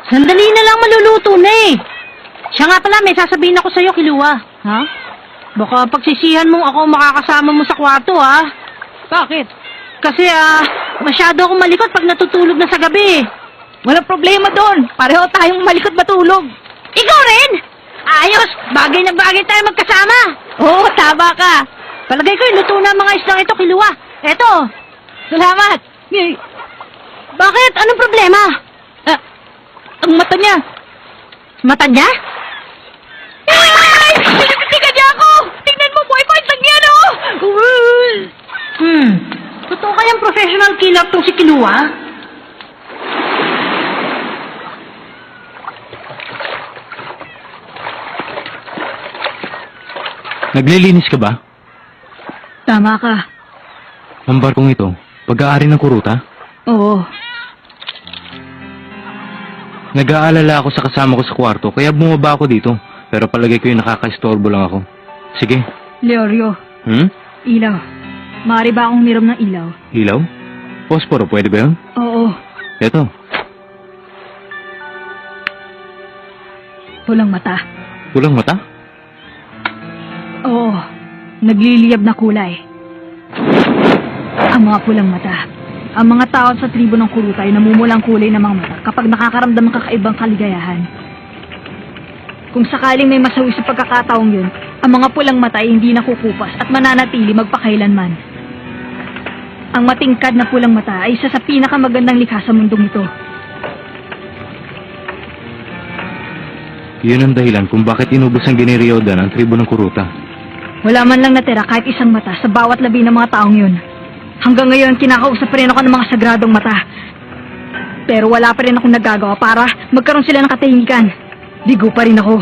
Sandali na lang maluluto na eh. Siya nga pala, may sasabihin ako sa'yo, Kiluwa. Ha? Baka pagsisihan mong ako makakasama mo sa kwarto, ha? Bakit? Kasi, masyado akong malikot pag natutulog na sa gabi. Walang problema doon. Pareho tayong malikot matulog. Ikaw rin! Ayos! Bagay na bagay tayo magkasama. Oo, tama ka. Palagay ko, luto na ang mga isdang ito, Kiluwa. Eto. Salamat. Bakit? Anong problema? Ang mata niya. Mata niya? Ay! Tingnan niya ako! Tingnan mo, boyfriend lang yan, oh! Totoo kayang professional killer tong si Kiluwa? Naglilinis ka ba? Tama ka. Ang barkong ito, pag-aari ng kuruta? Oo. Nag-aalala ako sa kasama ko sa kwarto, kaya bumaba ako dito. Pero palagay ko yung nakaka-istorbo lang ako. Sige. Leorio, ilaw. Maaari ba akong uminom ng ilaw? Ilaw? Posporo, pwede ba yun? Oo. Eto. Pulang mata. Pulang mata? Oo. Nagliliyab na kulay. Ang mga pulang mata. Ang mga tao sa tribo ng kuruta ay namumulang kulay ng mga mata kapag nakakaramdam ng kakaibang kaligayahan. Kung sakaling may masawi sa pagkakataong yun, ang mga pulang mata ay hindi nakukupas at mananatili magpakailanman. Ang matingkad na pulang mata ay isa sa pinakamagandang likha sa mundong ito. Yun ang dahilan kung bakit inubos ang giniryoda ng tribo ng kuruta. Wala man lang natira kahit isang mata sa bawat labi ng mga taong yun. Hanggang ngayon, kinakausap pa rin ako ng mga sagradong mata. Pero wala pa rin akong nagagawa para magkaroon sila ng katahimikan. Bigo pa rin ako.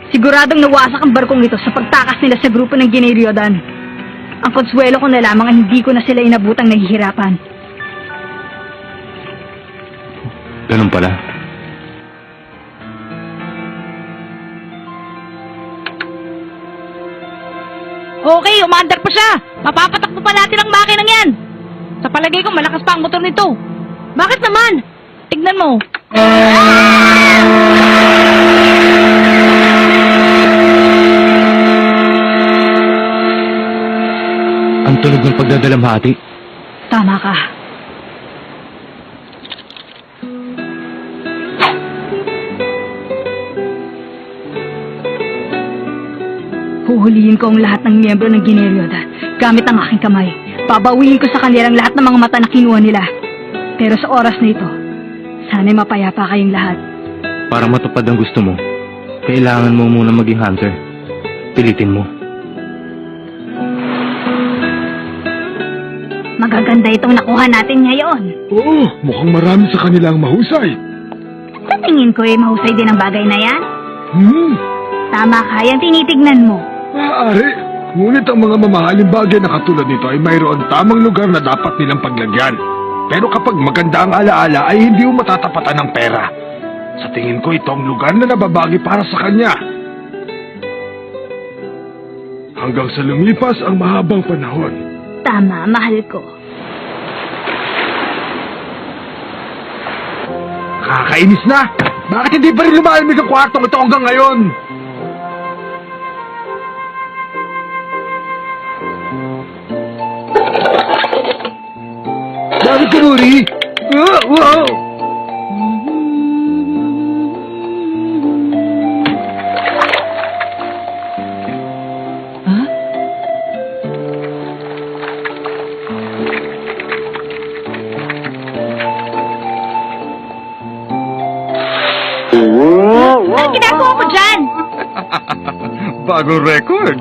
Siguradong nawasak ang barkong ito sa pagtakas nila sa grupo ng Giniryodan. Ang konsuelo ko na lamang ang hindi ko na sila inabutang naghihirapan. Ganun pala. Okay, umaandar pa siya. Mapapatakbo pa natin ang makinang yan. Sa palagay ko, malakas pa ang motor nito. Bakit naman? Tignan mo. Ang tunog ng pagdadalamhati. Tama ka. Huhulihin ko ang lahat ng miyembro ng Giniryoda gamit ang aking kamay. Babawiin ko sa kanilang lahat ng mga mata na kinuha nila. Pero sa oras na ito, sana'y mapayapa kayong lahat. Para matupad ang gusto mo, kailangan mo muna maging hunter. Pilitin mo. Magaganda itong nakuha natin ngayon. Oo, mukhang marami sa kanila ang mahusay. Sa tingin ko mahusay din ang bagay na yan. Tama ka, yan tinitignan mo. Maaari. Ngunit ang mga mamahaling bagay na katulad nito ay mayroon tamang lugar na dapat nilang paglagyan. Pero kapag maganda ang alaala ay hindi mo matatapatan ng pera. Sa tingin ko ito ang lugar na nababagi para sa kanya. Hanggang sa lumipas ang mahabang panahon. Tama, mahal ko. Kakainis na! Bakit hindi pa rin lumalamig ang kwartong ito hanggang ngayon? Bakit ka, Nuri? Wow! Ang ginagawa ko dyan? Bagong record.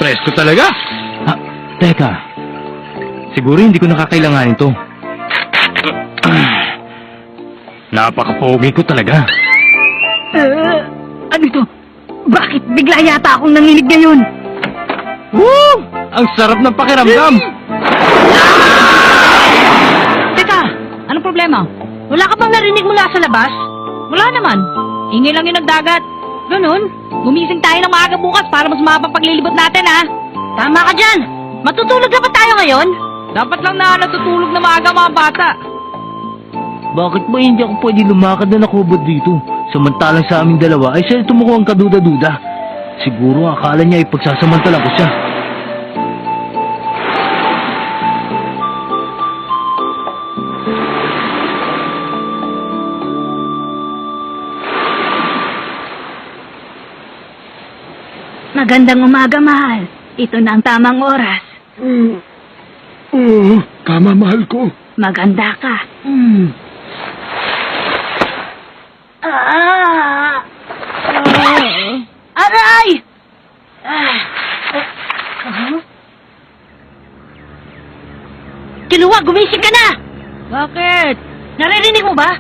Presko talaga. Teka. Siguro hindi ko nakakailanganin to. Napaka-pogi ko talaga. Ano ito? Bakit bigla yata akong nanginig ngayon? Woo! Ang sarap ng pakiramdam. Teka, anong problema? Wala ka bang narinig mula sa labas? Wala naman. Ingay lang yung nagdagat. Ganun? Gumising tayo ng maaga bukas para mas mapang paglilibot natin, ha? Tama ka dyan. Matutulog na ba tayo ngayon? Dapat lang na natutulog na maaga mga bata. Bakit ba hindi ako pwede lumakad na nakubod dito? Samantalang sa aming dalawa ay siya tumukuha ang kaduda-duda. Siguro akala niya ay pagsasamantala ko siya. Magandang umaga, mahal. Ito na ang tamang oras. Oo, tama, mahal ko. Maganda ka. Aray! Kiluwa, gumising ka na! Bakit? Naririnig mo ba?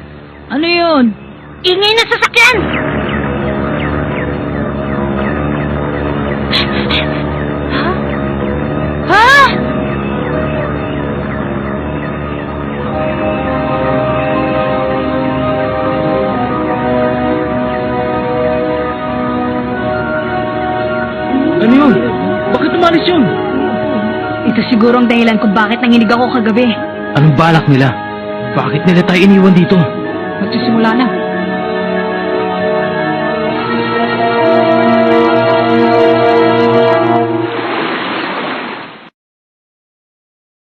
Ano yun? Ingay na sasakyan! Ha? Ano yun? Bakit umalis yun? Ito siguro ang dahilan kung bakit nanginig ako kagabi. Anong balak nila? Bakit nila tayo iniwan dito? Magsisimula na.